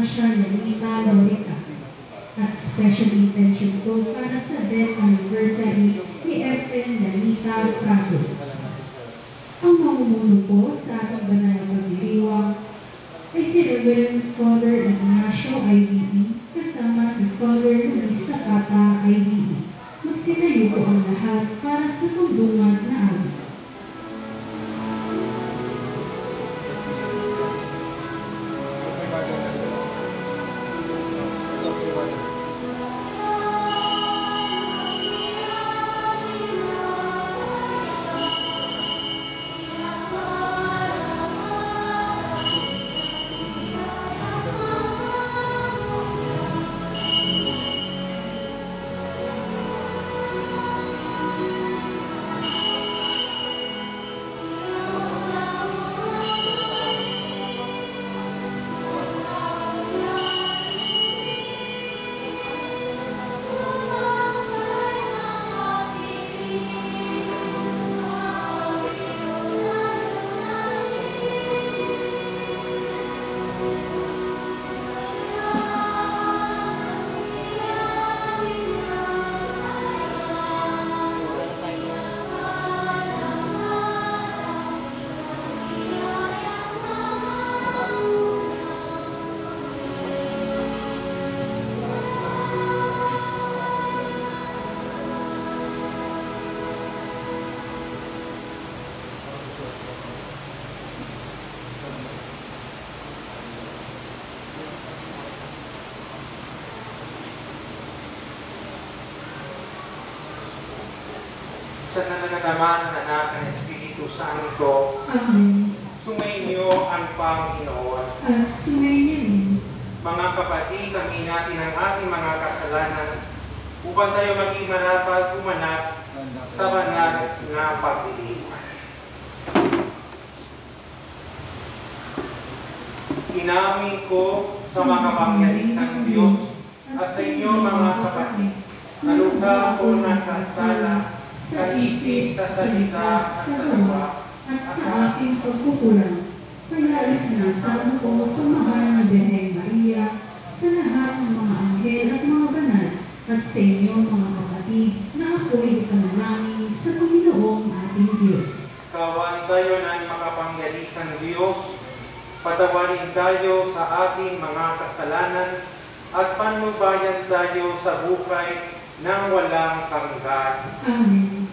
Ignacia Nenita Lorica. At special intention ko para sa death anniversary ni Efren Nenita Prado. Ang mamumuno po sa ating banal na pagdiriwang ay si Reverend Father Ignacio IVE kasama si Father Luis Sakata IVE. Magsitayo po ang lahat para sa tungtungan na awit. Sa nananalaman ng anak ng Espiritu Santo. Amen. Sumainyo ang Panginoon. At sumainyo rin. Mga kapatid, aminin natin ang ating mga kasalanan upang tayo maging marapat umanap sa banal na pagdiriwang. Inamin ko sa makapangyarihang Diyos at sa inyo mga kapatid, na luka ko ng kasala sa isip, sa salita, sa gawa, at sa aking pagkukulang. Kaya isinasamo ko sa mahal na Birheng Maria, sa lahat ng mga anghel at mga banal, at sa inyo mga kapatid, na ako'y ipanalangin sa Panginoong ating Diyos. Kawan tayo ng makapangyarihang Diyos, patawarin tayo sa ating mga kasalanan, at panubayan tayo sa buhay nang walang hanggan. Amen.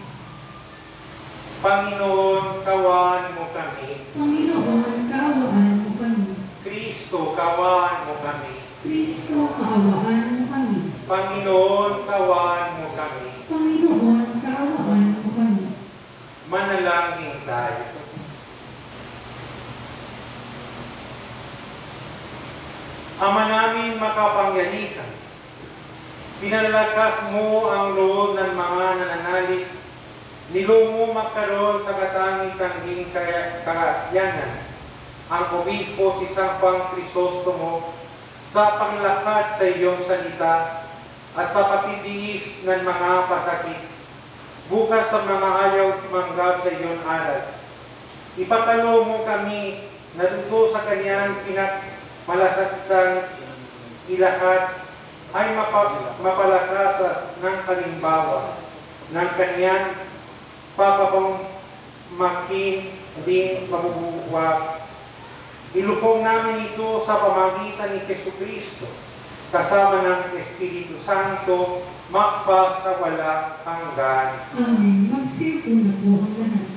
Panginoon, kawan mo kami. Panginoon, kaawaan mo kami. Kristo, kawan mo kami. Kristo, kaawaan mo kami. Panginoon, kawan mo kami. Panginoon, kaawaan mo kami. Manalangin tayo. Ama namin makapangyarihan, pinalakas mo ang loob ng mga nananalig, nilo mo magkaroon sa katangi-tanging kakayanan ang obispo si Sampang Crisostomo sa panglakad sa iyong salita at sa patitiis ng mga pasakit, bukas sa mga ayaw tumanggap sa iyong aral. Ipakalo mo kami na dito sa kanyang pinakmalasaktan ilahat ay mapalakas ng kalimbawa ng kanyang papapamakin din mabubuwag. Ilukong namin ito sa pamagitan ni Jesucristo, kasama ng Espiritu Santo, magpa sa walang hanggan. Amen. Magsipo na po ang lahat.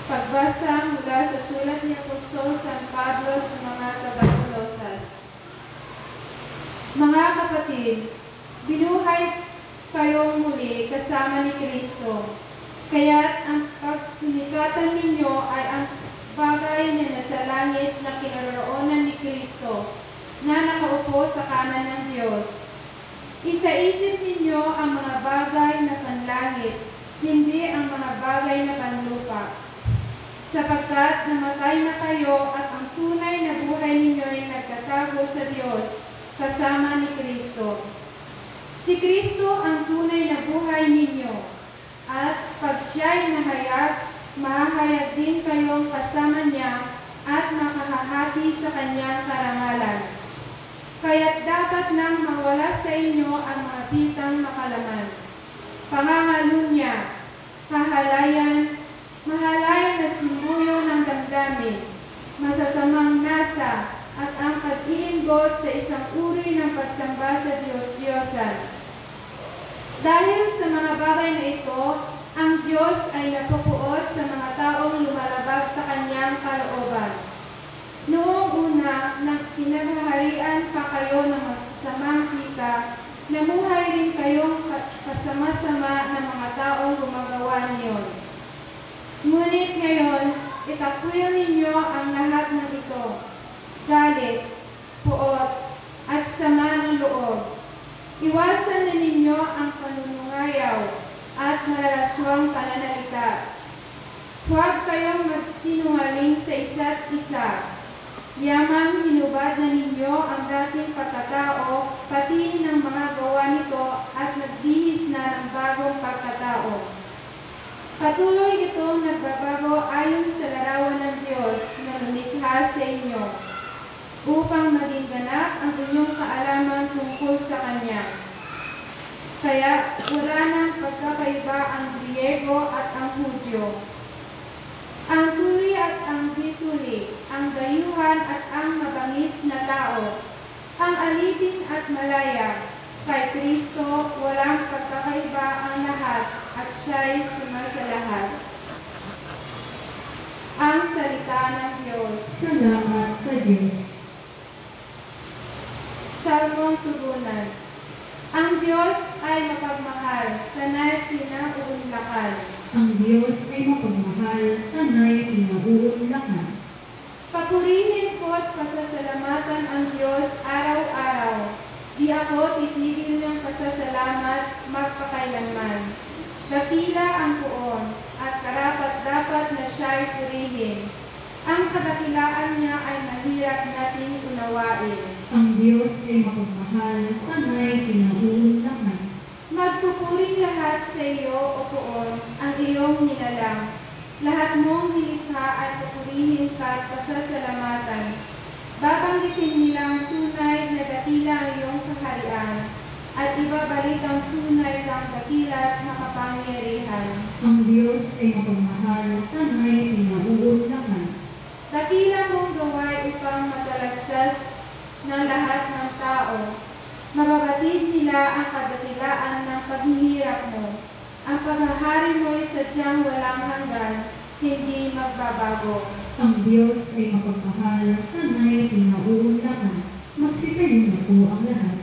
Pagbasa mula sa sulat ni Apostol San Pablo sa mga taga-Colosas. Mga kapatid, binuhay kayong muli kasama ni Kristo, kaya't ang pagsunikatan ninyo ay ang bagay na nasa langit na kinaroroonan ni Kristo, na nakaupo sa kanan ng Diyos. Isa-isip ninyo ang mga bagay na panlangit, hindi ang mga bagay na panlupa. Sapagkat namatay na kayo at ang tunay na buhay ninyo ay nagtatago sa Diyos kasama ni Kristo. Si Kristo ang tunay na buhay ninyo, at pag siya'y nahayag, mahayag din kayong kasama niya at makahahati sa kanyang karangalan. Kaya't dapat nang mawala sa inyo ang mga pitang makalaman, pangangalo niya, mahalayan na simbuyo ng damdamin, masasamang nasa, at ang pag-iimbot sa isang uri ng pagsamba sa Diyos-Diyosan. Dahil sa mga bagay na ito, ang Diyos ay napupuot sa mga taong lumalabag sa kanyang kalooban. Noong una, nang pinaghaharian pa kayo ng masasamang kita, namuhay rin kayong kasama-sama ng mga taong gumagawa niyon. Ngunit ngayon, itakwil ninyo ang lahat ng ito: galit, puot, at sama ng loob. Iwasan na ninyo ang panunungayaw at malalaswang pananalita. Huwag kayong magsinungaling sa isa't isa. Yamang hinubad na ninyo ang dating pagkatao, pati ng mga gawa nito, at nagbihis na ng bagong pagkatao. Patuloy itong nagbabago ayon sa larawan ng Diyos na lumikha sa inyo, upang maging ganap ang inyong kaalaman tungkol sa Kanya. Kaya wala nang pagkakaiba ang Griego at ang Hudyo, ang tuli at ang di-tuli, ang dayuhan at ang mabangis na tao, ang alipin at malaya. Kay Kristo walang pagkakaiba ang lahat, at siya'y sumasalahat. Ang salita ng Diyos. Salamat sa Diyos. Salmong tugunan. Ang Diyos ay mapagmahal, tanay pinauunlakan. Ang Diyos ay mapagmahal, tanay pinauunlakan. Papurihin ko at pasasalamatan ang Diyos araw-araw. Di ako titigil ng pasasalamat magpakailanman. Dakila ang puon, at karapat-dapat na siya'y purihin. Ang kadakilaan niya ay mahirap nating unawain. Ang Diyos ay mapagmahal, tanay pinauunlakan. Magpupuring lahat sa iyo, O Poon, ang iyong nilalang. Lahat mong nilikha ay papurihin ka at pasasalamatan. Babanggitin nilang tunay na dakila ang iyong kaharian, at ibabalik ang tunay ng dakila at makapangyarihan. Ang Diyos ay mapagmahal, tanay pinauunlakan. Dakila mong gaway upang matalastas ng lahat ng tao. Mababatid nila ang kadakilaan ng paghihirap mo. Ang paghahari mo'y sadyang walang hanggan, hindi magbabago. Ang Diyos ay mapagmahal, tanay pinauunlakan. Magsitayo na po ang lahat.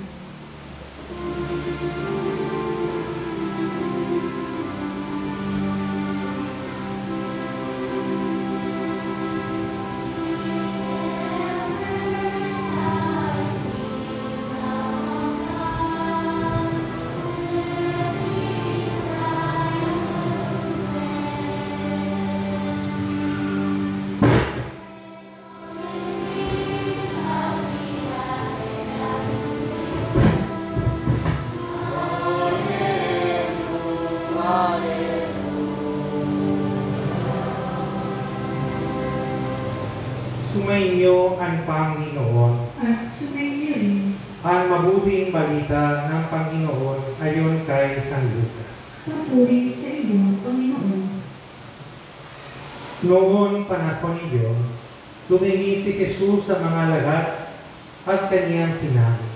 Sumainyo ang Panginoon. At sumainyo rin. Ang mabuting balita ng Panginoon ayon kay San Lucas. Papuri sa iyo, Panginoon. Noon panahon niyo, tumingin si Jesus sa mga lagat at kaniyang sinabi,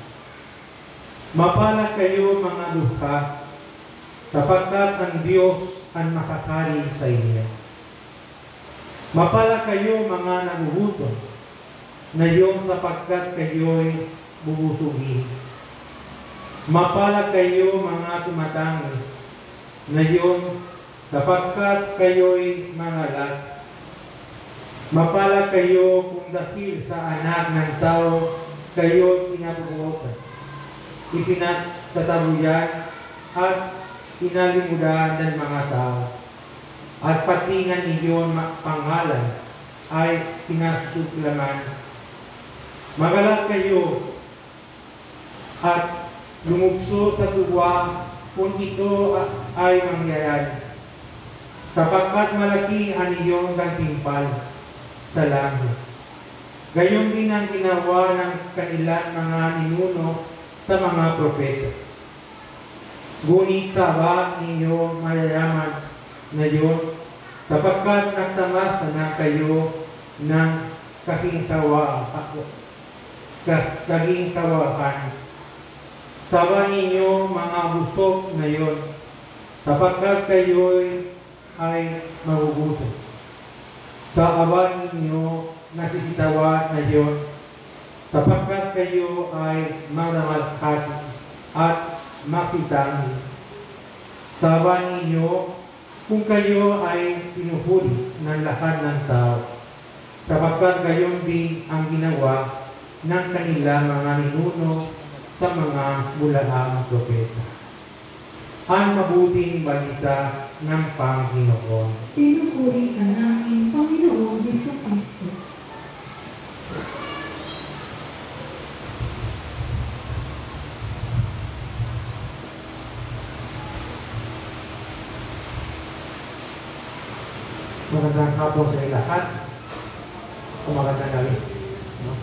"Mapalad kayo mga lupa, sapagkat ang Diyos ang makakari sa inyo. Mapalad kayo mga nagugutom, na iyong sapagkat kayo'y bubusugin. Mapalad kayo mga tumatangis, na iyong sapagkat kayo'y mangalak. Mapalad kayo kung dahil sa anak ng tao kayo'y pinabubuotan, ipinagtatabuyan at pinalimudan ng mga tao. At pati nga inyong pangalan ay pinasusuklaman. Magalat kayo at lumugso sa tuwa kung ito ay mangyayari. Sapagkat malaki ang iyong gantimpal sa langit. Gayon din ang ginawa ng kanilang mga ninuno sa mga propeta. Ngunit sawa ninyo mayayaman na yun, sapagkat nagtamasa na kayo ng kagintawahan. Sawa ninyo mga busog na yun, sapagkat kayo'y ay magugutom. Sa awa ninyo nasisitawa na yun, sapagkat kayo ay mamamalhati at maksitangin. Sawa ninyo kung kayo ay pinuhuli ng lahat ng tao, sapagkat gayon din ang ginawa ng kanila mga ninuno sa mga bulaang propeta. Ang mabuting balita ng Panginoon. Pinupuri ka namin, Panginoong Jesucristo. Magandang hapon sa lahat. Magandang gabi. No?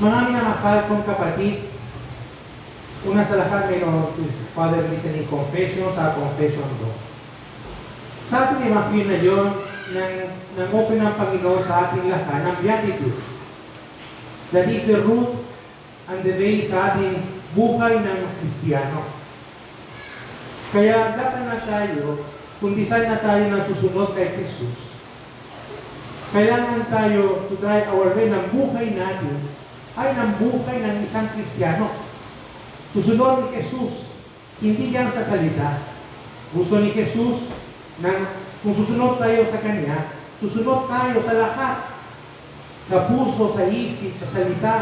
Mga minamahal kong kapatid, una sa lahat, mayroon si Father listening confession sa confession do. Sa ating imakin na yun, nang open ng Panginoon sa ating lahat ng beatitude. That is the root and the way sa ating buhay ng Kristiyano. Kaya dapat na tayo, kung design na tayo na susunod kay Jesus, kailangan tayo to try our way ng buhay natin ay ng buhay ng isang Kristiyano. Susunod ni Jesus, hindi yan sa salita. Gusto ni Jesus na kung susunod tayo sa Kanya, susunod tayo sa lahat. Sa puso, sa isip, sa salita.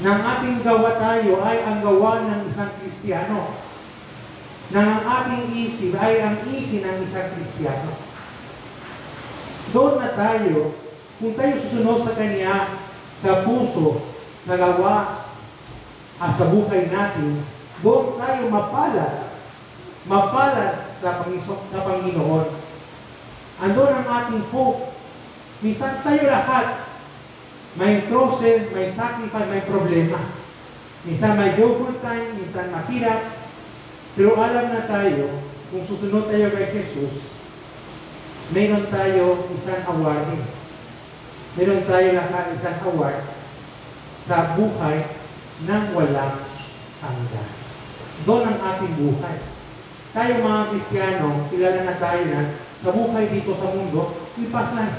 Nang ating gawa tayo ay ang gawa ng isang Kristiyano. Na ang ating isip ay ang isip ng isang Kristiyano. Doon na tayo, kung tayo susunod sa Kanya, sa puso, sa gawa, sa buhay natin, doon tayo mapalad sa Panginoon. Andun ang ating hope. Minsan tayo lahat, may trouble, may sacrifice, may problema. Minsan may joyful time, minsan mahirap. Pero alam na tayo, kung susunod tayo kay Jesus, mayroon tayo isang award. Mayroon tayo lahat isang award sa buhay ng walang hanggan. Doon ang ating buhay. Tayo mga Kristiyano, kilala na tayo na sa buhay dito sa mundo, ipas lang.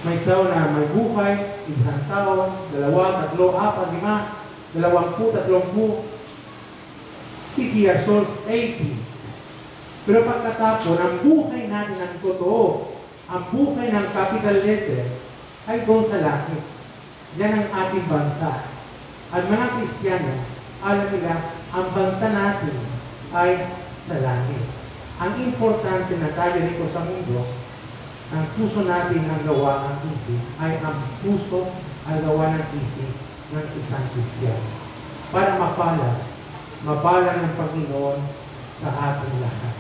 May tao na may buhay, isang taon, 2, 3, 4, 5, 20, 30, 60 years old, 80. Pero pagkatapon, ang buhay natin ng totoo, ang buhay ng capital letter, ay doon sa langit. Yan ang ating bansa. At mga Kristiyano, alam nila, ang bansa natin ay sa langit. Ang importante na tayo rito sa mundo, ang puso natin ang gawa ng isip, ay ang puso ang gawa ng isip ng isang Kristiyano. Para mapala ng Panginoon sa ating lahat.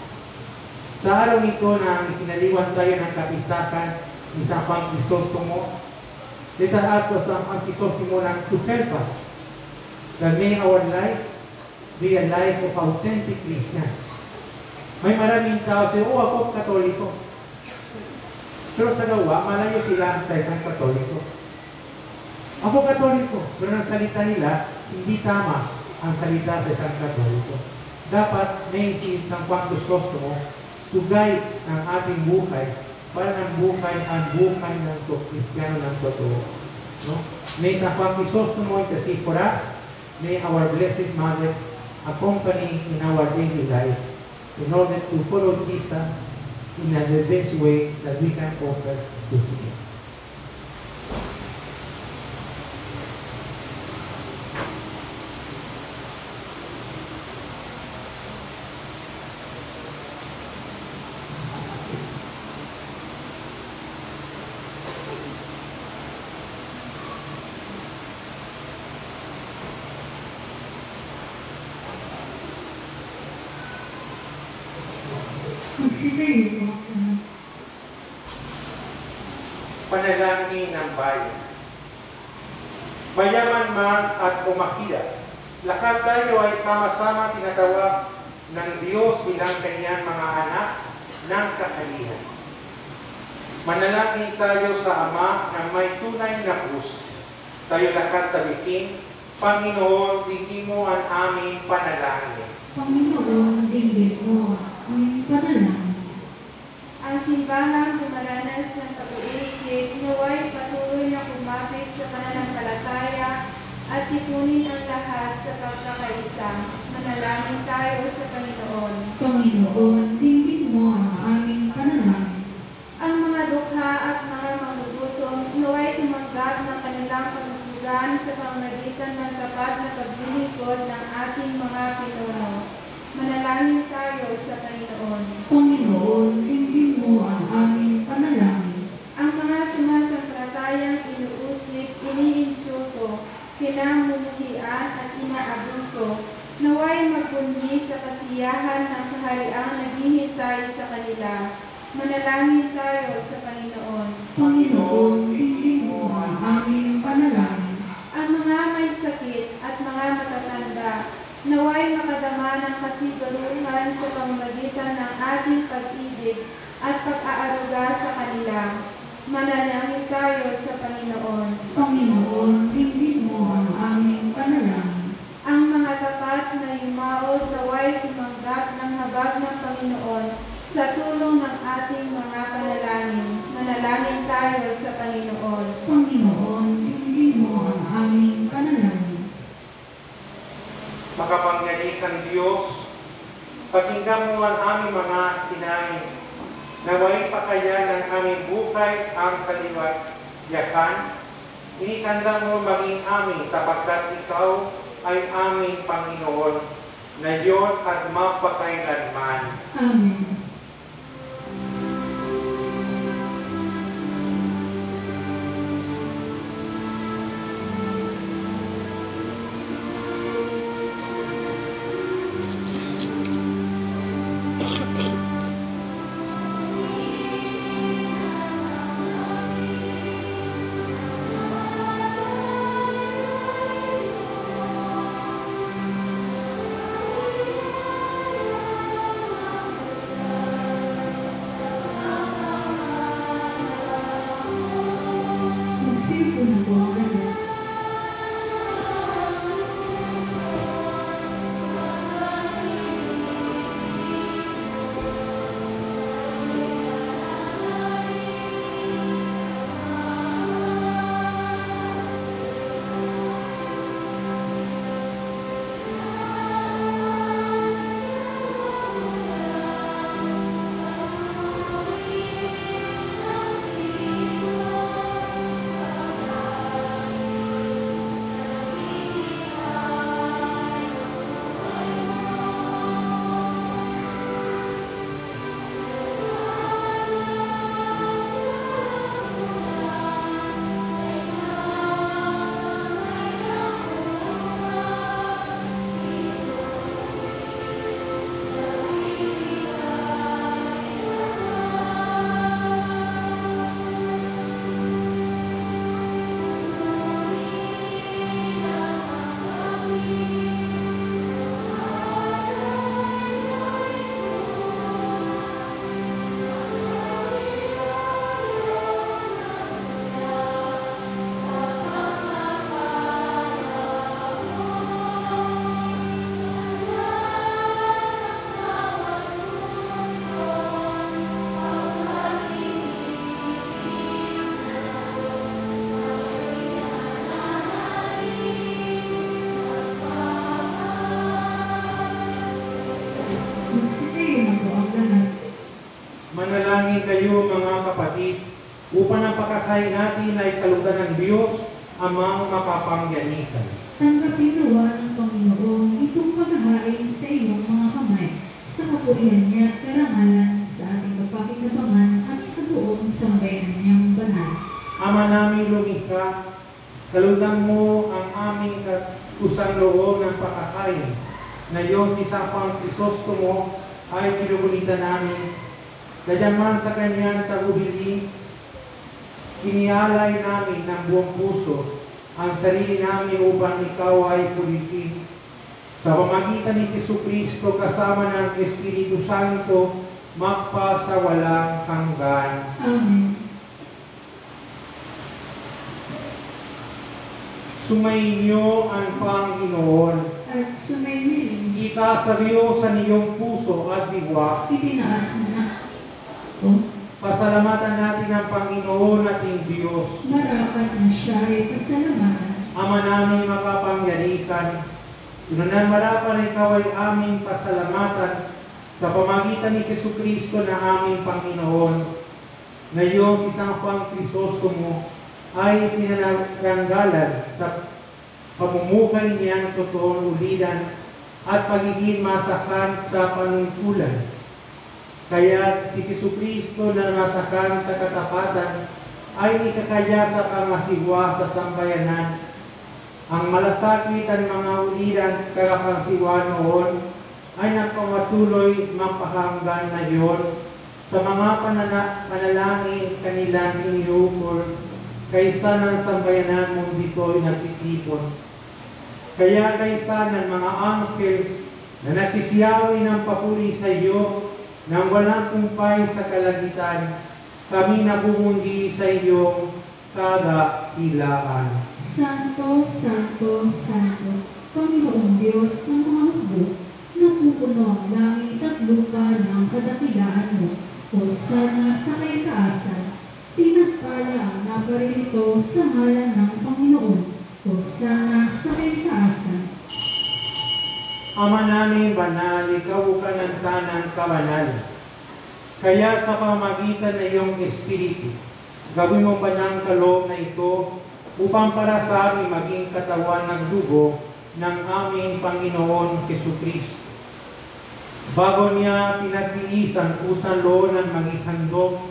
Sa araw nito na ikinaliwan tayo ng kapistakan ni San Juan Crisostomo, let us ask San Juan Crisostomo to help us that may our life be a life of authentic Christians. May maraming tao siya, ako Katoliko. Pero sa gawa, malayo sila sa isang Katoliko. Ako Katoliko, pero ang salita nila, hindi tama ang salita sa isang Katoliko. Dapat may San Juan Crisostomo to guide ang ating buhay para ang buhay ng Kristiyano ng totoo. No? May San Juan Crisostomo intercede for us. May our Blessed Mother accompany in our daily life in order to follow Jesus in the best way that we can offer to Him. Magsitayo po ang lahat. Panalangin ng bayan. Mayaman man at umahirap, lahat tayo ay sama-sama tinatawag ng Diyos bilang kanyang mga anak ng kaharian. Manalangin tayo sa Ama na may tunay na krus. Tayo lahat sabihin, Panginoon, dinggin mo ang aming panalangin. Panginoon, dinggin mo ang aming panalangin. Ang simbahang dumaranas ng pag-uusig, naway patuloy na kumapit sa pananampalataya at tipunin ang lahat sa pagkakaisa. Manalangin tayo sa Panginoon. Panginoon, dinggin mo ang aming panalangin. Ang mga dukha at mga magugutom, naway tumanggap ng kanilang pagsusugan sa pamamagitan ng tapat na paglilingkod ng ating mga pinuno. Manalangin tayo sa Panginoon. Panginoon, dinggin mo ang aming panalangin. Ang mga sumasampalatayang inuusig, iniinsulto, pinamumuhian at inaabuso, naway magpundi sa kasiyahan ng kahariang naghihintay sa kanila. Manalangin tayo sa Panginoon. Panginoon, dinggin mo ang aming panalangin. Ang mga may sakit at mga matatanda, naway makadama ng kasigaluhan sa pamamagitan ng ating pag-ibig at pag-aaruga sa kanila. Manalangin tayo sa Panginoon. Panginoon, dinggin mo ang aming panalangin. Ang mga tapat na yumaot naway tumanggap ng habag ng Panginoon sa tulong ng ating mga panalangin. Manalangin tayo sa Panginoon. Panginoon, dinggin mo ang aming panalangin. Makapangyarihang Diyos, pakinggan mo ang aming mga hinaing. Naway pakayan ng aming buhay ang kaliwanagan. Inikanda mo maging amin sapagkat ikaw ay aming Panginoon, ngayon at mapakailanman. Amen. Magsipo na po ang lahat. Magsitayo na po ang lahat. Manalangin kayo mga kapatid, upang ang pagkakain natin ay kalugan ng Diyos, Amang makapangyarihan. Tanggapin nawa ng Panginoon itong paghahain sa iyong mga kamay, sa kapurihan niya at karangalan sa ating kapakinabangan at sa buong sambayanan niyang banal. Ama namin lumikha, kalugan mo ang aming kusang loob ng pagkakain, na iyong si Sapang Krisostomo ay pinugulitan namin Dayaman sa kanyang tagubilin, inialay namin ng buong puso ang sarili namin upang ikaw ay pulitin. Sa pamagitan ni Jesucristo kasama ng Espiritu Santo, magpa sa walang hanggan. Amen. Sumainyo ang Panginoon. At sumainyo rin, Itaas sa Diyos sa iyong puso at diwa. itinaas mo na. O, Pasalamatan natin ang Panginoon ating Diyos. marapat na siya ay pasalamatan. Ama namin makapangyarihan, tunanan marapat na ikaw ay aming pasalamatan sa pamagitan ni Jesucristo na aming Panginoon. Ngayon, isang Pang Krisostomo ay pinananggalan sa pamumuhay niyang totoong ulidan at pagiging masakan sa panungkulan. Kaya si Jesucristo na masakan sa katapatan ay ikakaya sa pangasiwa sa sambayanan. Ang malasakit at mga ulidan kakapangsiwa noon ay nagpamatuloy mapahanggan na yon sa mga panalangin kanilang iniukol kaysa ng sambayanan mong dito'y nagtitipon. Kaya kaysa ng mga angkel na nagsisiyawi ng papuri sa iyo nang walang kumpay sa kalagitan, kami nabumundi sa iyong kadakilaan. Santo, Santo, Santo, Panginoong Diyos ng mga hukbo, napupuno ang langit at lupa ng kadakilaan mo. Hosana sa kaitaasan, pinagpala ang naparirito sa ngalan ng Panginoon. Hosana sa kaitaasan. Ama namin banal, ikaw ka ng tanang kabanal. Kaya sa pamagitan ng iyong Espiritu, gawin mo banang kaloob na ito upang para sa amin maging katawan ng dugo ng aming Panginoon Jesucristo. Bago niya pinagtilisan kusang loob ng maging handog,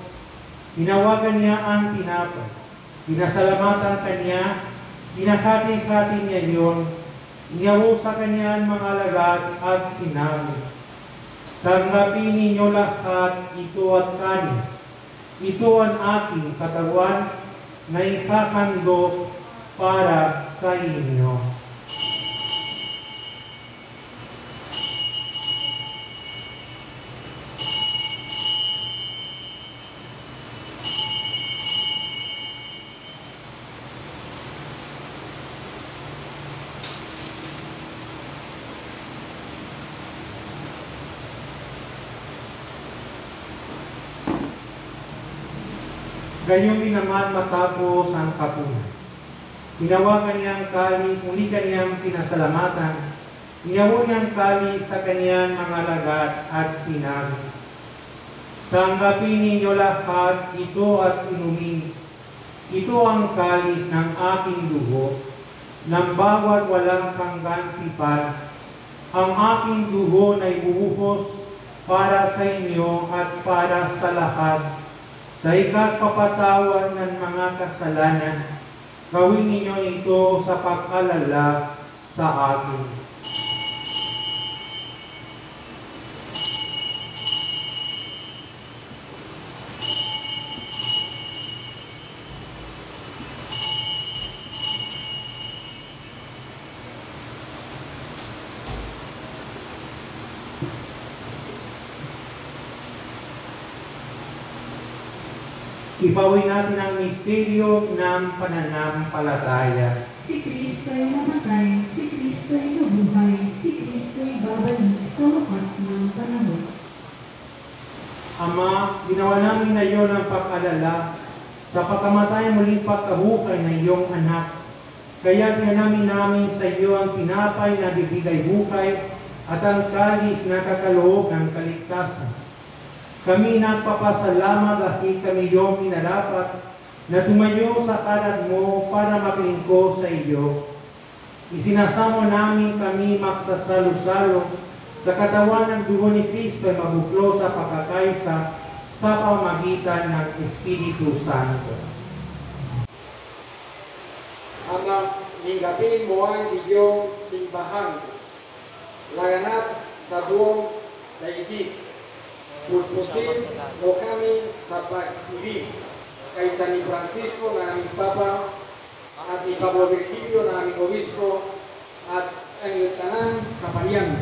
tinawagan niya ang tinapay. Pinasalamatan kanya, pinakati-kati niya yun, iniyaw sa kanya ang mga alagad at sinabi, tanggapin ninyo lahat ito at kanin. Ito ang aking katawan na ikakandog para sa inyo. Gayong din naman matapos ang kapunan. Tinawagan niya ang kalis, muli kaniyang pinasalamatan. Iniyaw niya ang kalis sa kaniyang mga alagad at sinabi, tanggapin ninyo lahat ito at inumin. Ito ang kalis ng aking dugo, ng bawat walang panggantipan. Ang aking dugo na ibubuhos para sa inyo at para sa lahat. Sa ikapapatawad ng mga kasalanan, gawin ninyo ito sa pag-alala sa akin. Ipawin natin ang misteryo ng pananampalataya. Si Kristo ay namatay, si Kristo ay nabuhay, si Kristo ay babalik sa wakas ng panahon. Ama, ginawa namin na iyon ang pag-alala sa pagkamatay muling pagkabuhay ng iyong anak. Kaya tinanamin namin sa iyo ang tinapay na bibigay buhay at ang kalis na kakaloob ng kaligtasan. Kami nagpapasalamat dahil kami iyong minarapat na tumayo sa kanan mo para maglingkod sa iyo. Isinasamo namin kami magsasalo-salo sa katawan ng dugo ni Kristo ay mabuklo sa pagkakaisa sa pamagitan ng Espiritu Santo. Ama, ningapin mo ang iyong simbahan, laganap sa buong daigdig. puspusin mo kami sa pag-ibig kaysa ni Francisco na aming Papa at ni Pablo Virgilio na aming Obispo at ang tanang kapalian.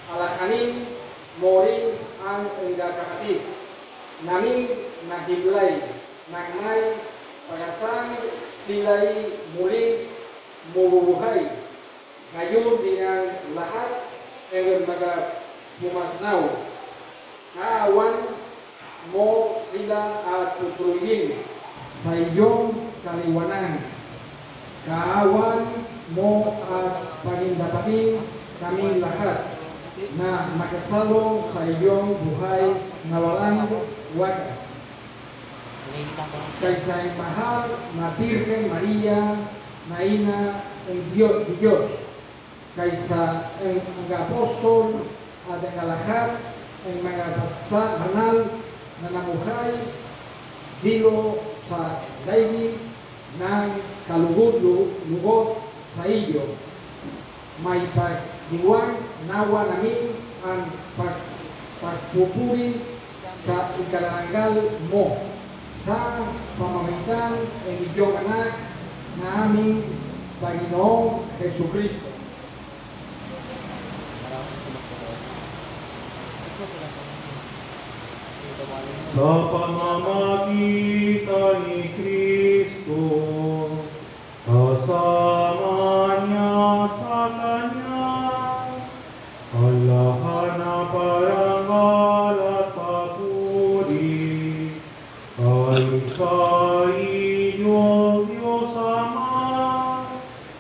Alakanin mo rin ang kapatid namin naghimlay nang may pag-asang sila'y muling mabubuhay. Ngayon din ang lahat ay pumasnaw. Kaawan mo sila at tutuloyin sa iyong kaliwanan. Kaawan mo at pagindapatin kami lahat na makasalo sa iyong buhay na walang wagas. Kaysa mahal na Birhen Maria na ina ng Diyos, kaysa ang apostol at ang lahat ang mga banal na namuhay dilo sa daigdig ng kalugod-lugod sa iyo. May pagdiwang nawa namin ang pagpupuri sa ikarangal mo sa pamamagitan ng iyong anak na aming Panginoong Jesucristo. Sa pamamagitan ni Kristo, kasama niya sa Kanya, ang lahat na parangal at papuri, ay sa inyong Diyos Ama,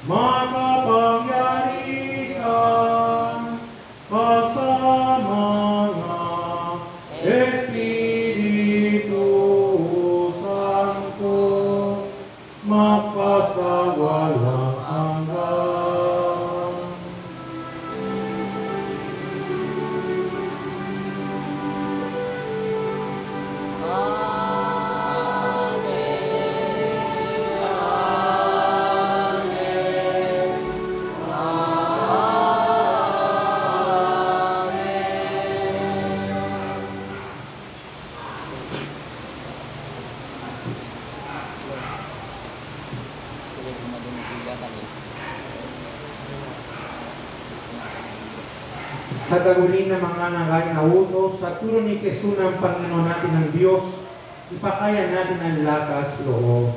makapangyarihan, kasama nga Espiritu Santo, magpasawalang hanggan. Sa tagulin ng mga nangaling na utos, sa tulong ni Jesus ng Panginoon natin ng Diyos, ipakaya natin ang lakas loob.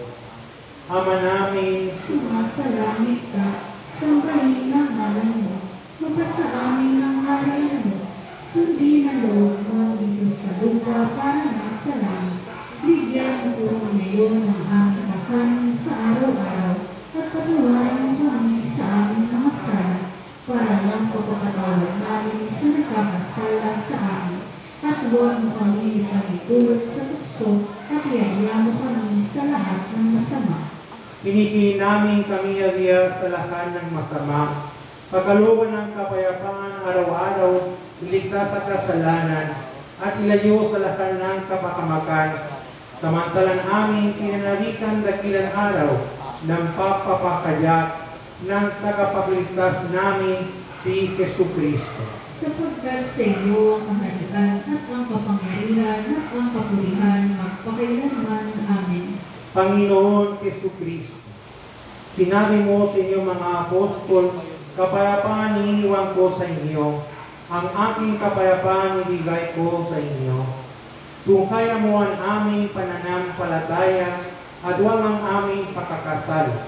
Ama namin, sumasalangit ka, sambahin ang ngalan mo, mapasa amin ang harian mo, sundin ang loob mo dito sa lupa para ng sa langit. Bigyan mo po ngayon ng aming kakanin sa araw-araw, at patawarin mo kami sa aming mga sala, para lang pagpapatawad namin sa nakakasala sa amin. At huwag mo kami ipahintulot sa tukso at iadya mo kami sa lahat ng masama. pinipili namin kami ariya sa lahat ng masama, pagkalooban ng kapayapaan araw-araw, iligtas sa kasalanan, at ilayo sa lahat ng kapakamakan. Samantalang aming pinanalikan dakilang araw ng pagpapakayak ng tagapagligtas namin si Jesucristo. Sapagkat sa iyo ang kaharian at ang kapangyarihan at ang kapurihan magpakailanman. Amen. Panginoon Jesucristo, sinabi mo sa inyong mga apostol, kapayapaan iniiwan ko sa inyo, ang aking kapayapaan ibigay ko sa inyo. Tungkaya mo ang aming pananampalataya at huwag ang aming pakakasal.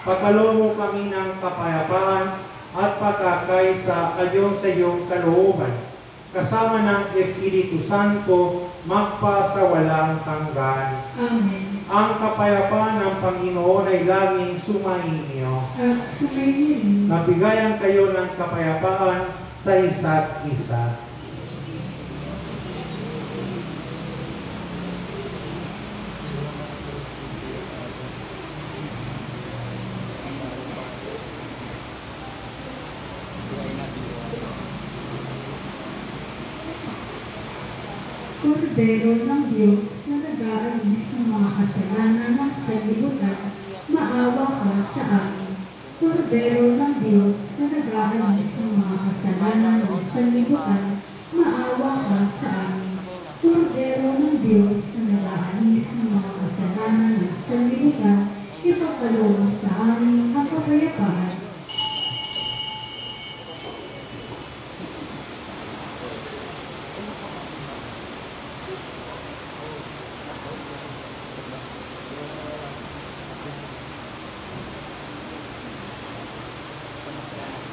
Pagkaloob mo kami ng kapayapaan at pagkakaisa ayon sa iyong kalooban, kasama ng Espiritu Santo, magpasawalang hanggan. Amen. Ang kapayapaan ng Panginoon ay laging sumainyo. At sumainyo rin. Nabigayan kayo ng kapayapaan sa isa't isa. Kordero ng Diyos na nag-aalis ng mga kasalanan ng sanlibutan, maawa ka sa amin. Kordero ng Diyos na nag-aalis ng mga kasalanan ng sanlibutan, maawa ka sa amin. Kordero ng Diyos na nag-aalis ng mga kasalanan ng sanlibutan, ipagkaloob mo sa amin ang kapayapaan.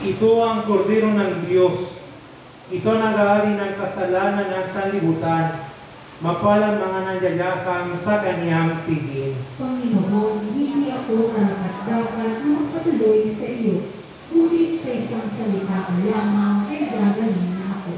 Ito ang kordero ng Diyos. Ito nag-aari ng kasalanan ng sanlibutan. Mapalad mga nangyayakang sa kaniyang piging. Panginoon, hindi ako karapat-dapat na magpatuloy sa iyo, ngunit sa isang salita ko lamang ay gagaling na ako.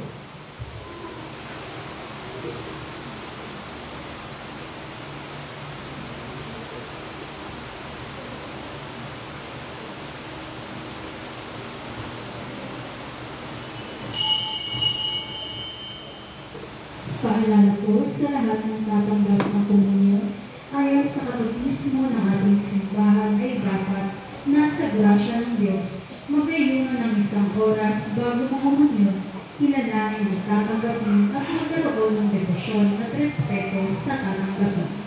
Paalala ko sa lahat ng tatanggap ng komunyon, ayon sa katekismo ng ating simbahan ay dapat nasa grasya ng Diyos, magayunan ng isang oras bago makomunyon, kilalanin ang tatanggapin at magkaroon ng debosyon at respeto sa tatanggapin.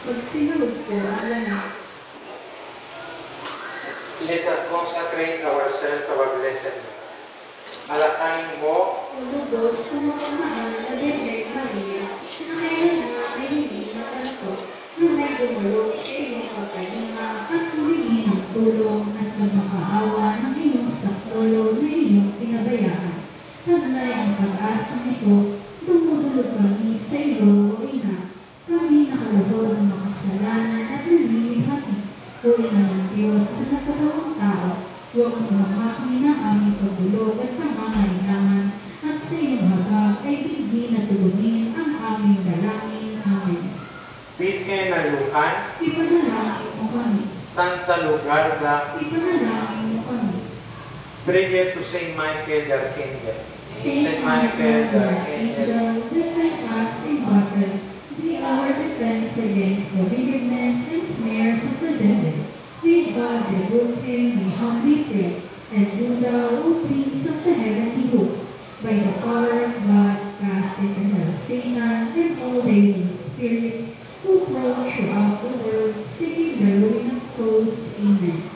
Magsinunod po ang lahat. Let us consecrate ourselves to our blessed God. Alakanin mo O lubos sa mapagmahal na Birhen Maria, na kailan nga ay hindi natanto, na may dumulog sa iyong pagkalinga at humingi ng tulong at nagmakaawa ng iyong saklolo na iyong pinabayaan. Nagnay ang pag-asang ito, dumudulog kami sa iyo, O Ina. Kami nakaluhod ng makasalanan at namimihati, O Ina ng Diyos na nagkatawang tao. Huwag mong hamakin ang aming pagbulog at pangangailangan, at sa iyong habag ay digdi na tulunin ang aming dalangin. Amen. Birhen na Luhan, Ipanalangin mo kami. Santa Lugarda, Ipanalangin mo kami. prayer to Saint Michael the Archangel. Saint Michael the Archangel, defend us in battle. Be our defense against the wickedness and snares of the devil. May God rebuke him, we humbly pray. And do thou, O Prince of the heavenly host, by the power of God, cast into hell Satan and all the evil spirits who prowl throughout the world, seeking the ruin of souls. Amen.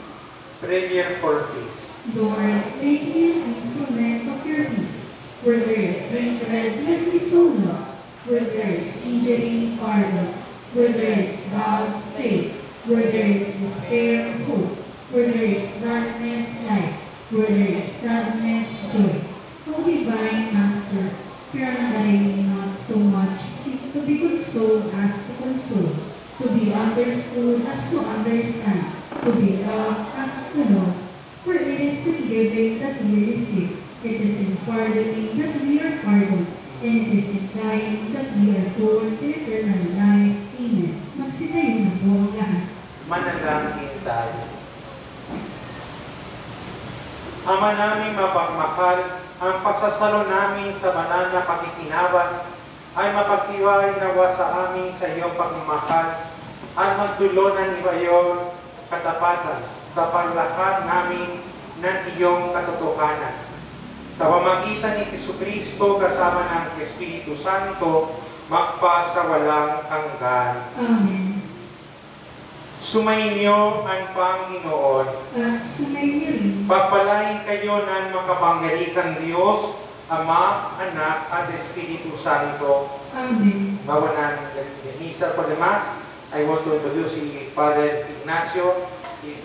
Prayer for peace. Lord, make me an instrument of your peace. Where there is hatred, let me sow love. Where there is injury, pardon. Where there is doubt, faith. Where there is despair, hope. Where there is darkness, light. Where there is sadness, joy. O Divine Master, grant that I may not so much seek to be consoled as to console, to be understood as to understand, to be loved as to love. For it is in giving that we receive, it is in pardoning that we are pardoned, and it is in dying that we are born to eternal life. Amen. Magsitayo na po ang lahat. Manalangin tayo. Ama naming mapagmahal, ang pagsasalo namin sa banal na pakikinawa ay mapagtiwalay nawa sa amin sa iyong pagmamahal at magdulunan iyong katapatan sa paglakad namin ng iyong katotohanan. Sa pamagitan ni Jesucristo kasama ng Espiritu Santo, magpa sa walang hanggan. Amen. Sumainyo ang Panginoon. At sumainyo rin. Pagpalain kayo ng makapangyarihang Diyos, Ama, Anak, at Espiritu Santo. Amen. Bago na the Misa for the Mass, I want to introduce si Father Ignacio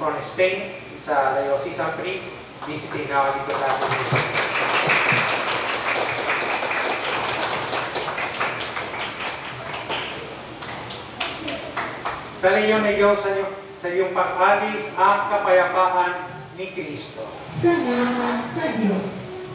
from Spain. He's a diocesan priest visiting now dito sa ating. Dalayon na iyo sa iyong pag-alis ang kapayapaan ni Kristo. Salamat sa Diyos.